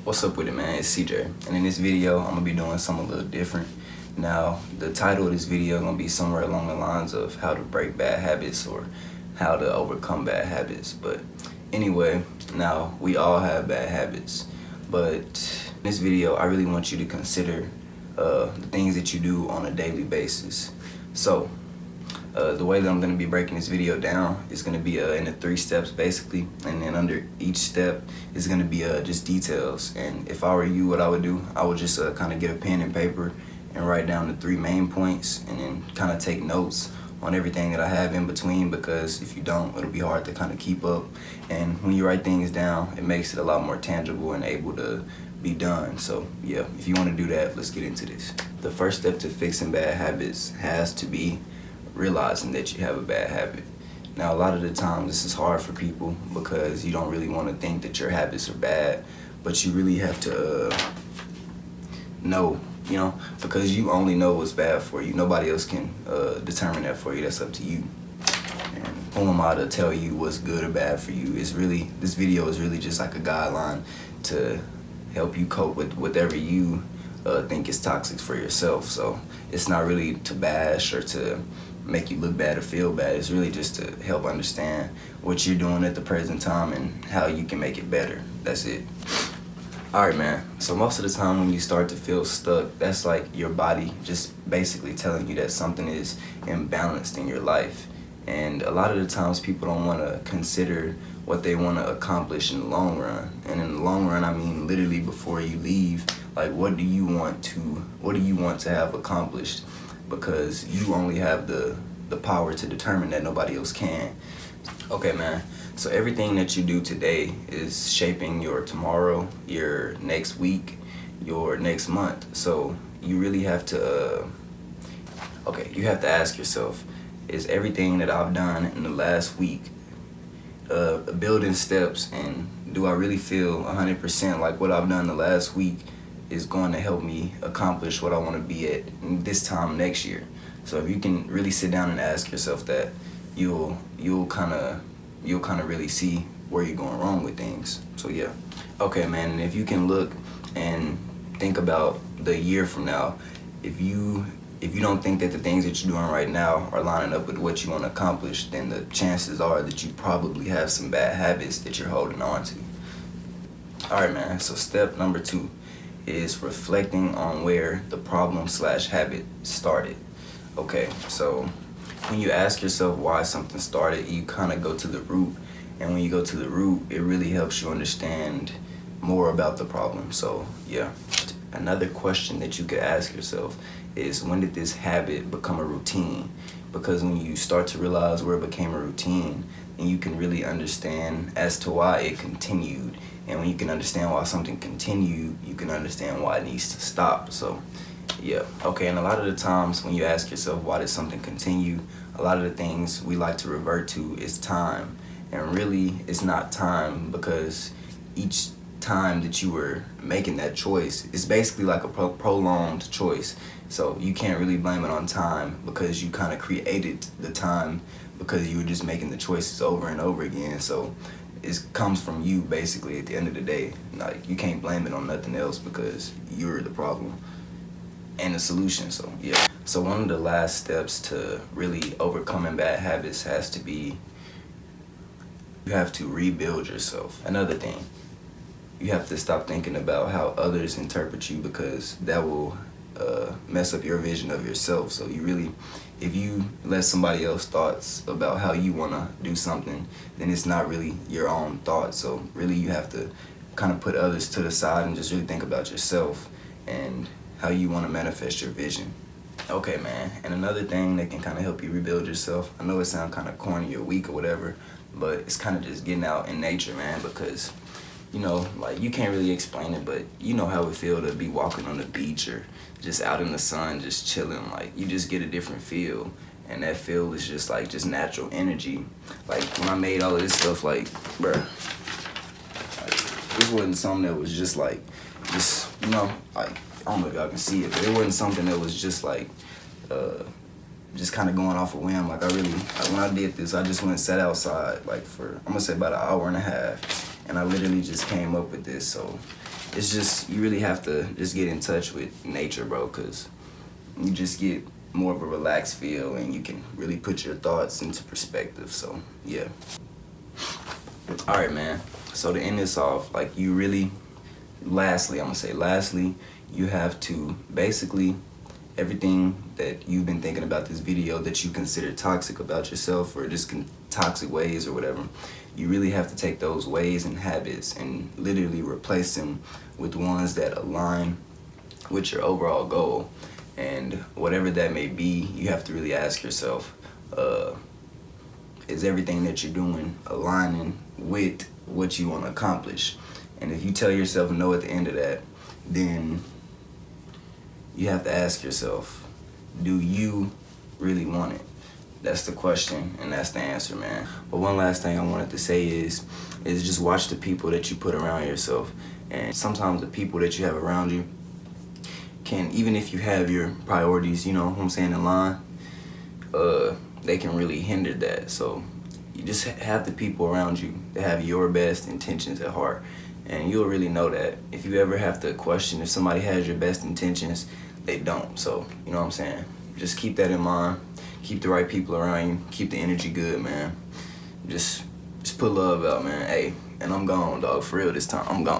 What's up with it, man? It's CJ, and in this video I'm gonna be doing something a little different. Now the title of this video gonna be somewhere along the lines of how to break bad habits or how to overcome bad habits. But anyway, now we all have bad habits, but in this video I really want you to consider the things that you do on a daily basis. So the way that I'm going to be breaking this video down is going to be in the 3 steps basically, and then under each step is going to be just details. And if I were you, what I would do, I would just kind of get a pen and paper and write down the 3 main points, and then kind of take notes on everything that I have in between, because if you don't, it'll be hard to kind of keep up. And when you write things down, it makes it a lot more tangible and able to be done. So yeah, if you want to do that, let's get into this. The first step to fixing bad habits has to be realizing that you have a bad habit. Now a lot of the time this is hard for people because you don't really want to think that your habits are bad, but you really have to know, because you only know what's bad for you. Nobody else can determine that for you. That's up to you. And who am I to tell you what's good or bad for you? This video is really just like a guideline to help you cope with whatever you think is toxic for yourself. So it's not really to bash or to make you look bad or feel bad. It's really just to help understand what you're doing at the present time and how you can make it better. That's it. Alright, man, so most of the time when you start to feel stuck, that's like your body just basically telling you that something is imbalanced in your life. And a lot of the times people don't want to consider what they want to accomplish in the long run. And in the long run, I mean literally before you leave, like what do you want to have accomplished? Because you only have the power to determine that. Nobody else can. Okay, man, so everything that you do today is shaping your tomorrow, your next week, your next month. So you really have to you have to ask yourself, is everything that I've done in the last week building steps, and do I really feel 100% like what I've done the last week is going to help me accomplish what I want to be at this time next year? So if you can really sit down and ask yourself that, you'll kind of really see where you're going wrong with things. So yeah. Okay, man, and if you can look and think about the year from now, if you don't think that the things that you're doing right now are lining up with what you want to accomplish, then the chances are that you probably have some bad habits that you're holding on to. Alright, man, so step number 2 is reflecting on where the problem/habit started. Okay, so when you ask yourself why something started, you kind of go to the root, and when you go to the root, it really helps you understand more about the problem. So yeah, another question that you could ask yourself is, when did this habit become a routine? Because when you start to realize where it became a routine, then you can really understand as to why it continued. And when you can understand why something continued, you can understand why it needs to stop. So yeah, okay, and a lot of the times when you ask yourself why did something continue, a lot of the things we like to revert to is time. And really it's not time, because each time that you were making that choice, it's basically like a prolonged choice. So you can't really blame it on time, because you kind of created the time because you were just making the choices over and over again. So it comes from you basically at the end of the day. Like, you can't blame it on nothing else, because you're the problem and the solution. So yeah. So one of the last steps to really overcoming bad habits has to be, you have to rebuild yourself. Another thing, you have to stop thinking about how others interpret you, because that will mess up your vision of yourself. So you really, if you let somebody else's thoughts about how you want to do something, then it's not really your own thoughts. So really you have to kind of put others to the side and just really think about yourself and how you want to manifest your vision. Okay, man, and another thing that can kind of help you rebuild yourself, I know it sounds kind of corny or weak or whatever, but it's kind of just getting out in nature, man, because like, you can't really explain it, but you know how it feels to be walking on the beach or just out in the sun, just chilling. Like, you just get a different feel, and that feel is just like natural energy. Like, when I made all of this stuff, like, bruh, like, this wasn't something that was just like, like, I don't know if y'all can see it, but it wasn't something that was just like, just kind of going off a whim. Like, when I did this, I just went and sat outside, like, for, I'm gonna say about an hour and a half, and I literally just came up with this. So it's just, you really have to just get in touch with nature, bro, because you just get more of a relaxed feel and you can really put your thoughts into perspective. So yeah. All right, man. So to end this off, like, you really, lastly, you have to basically, everything that you've been thinking about this video that you consider toxic about yourself, or just toxic ways or whatever, you really have to take those ways and habits and literally replace them with ones that align with your overall goal. And whatever that may be, you have to really ask yourself, is everything that you're doing aligning with what you want to accomplish? And if you tell yourself no at the end of that, then you have to ask yourself, do you really want it? That's the question, and that's the answer, man. But one last thing I wanted to say is just watch the people that you put around yourself. And sometimes the people that you have around you can, even if you have your priorities, you know what I'm saying, in line, they can really hinder that. So you just have the people around you that have your best intentions at heart. And you'll really know that. If you ever have to question if somebody has your best intentions, they don't. So, you know what I'm saying? Just keep that in mind. Keep the right people around you. Keep the energy good, man. Just put love out, man. Hey, and I'm gone, dog. For real this time, I'm gone.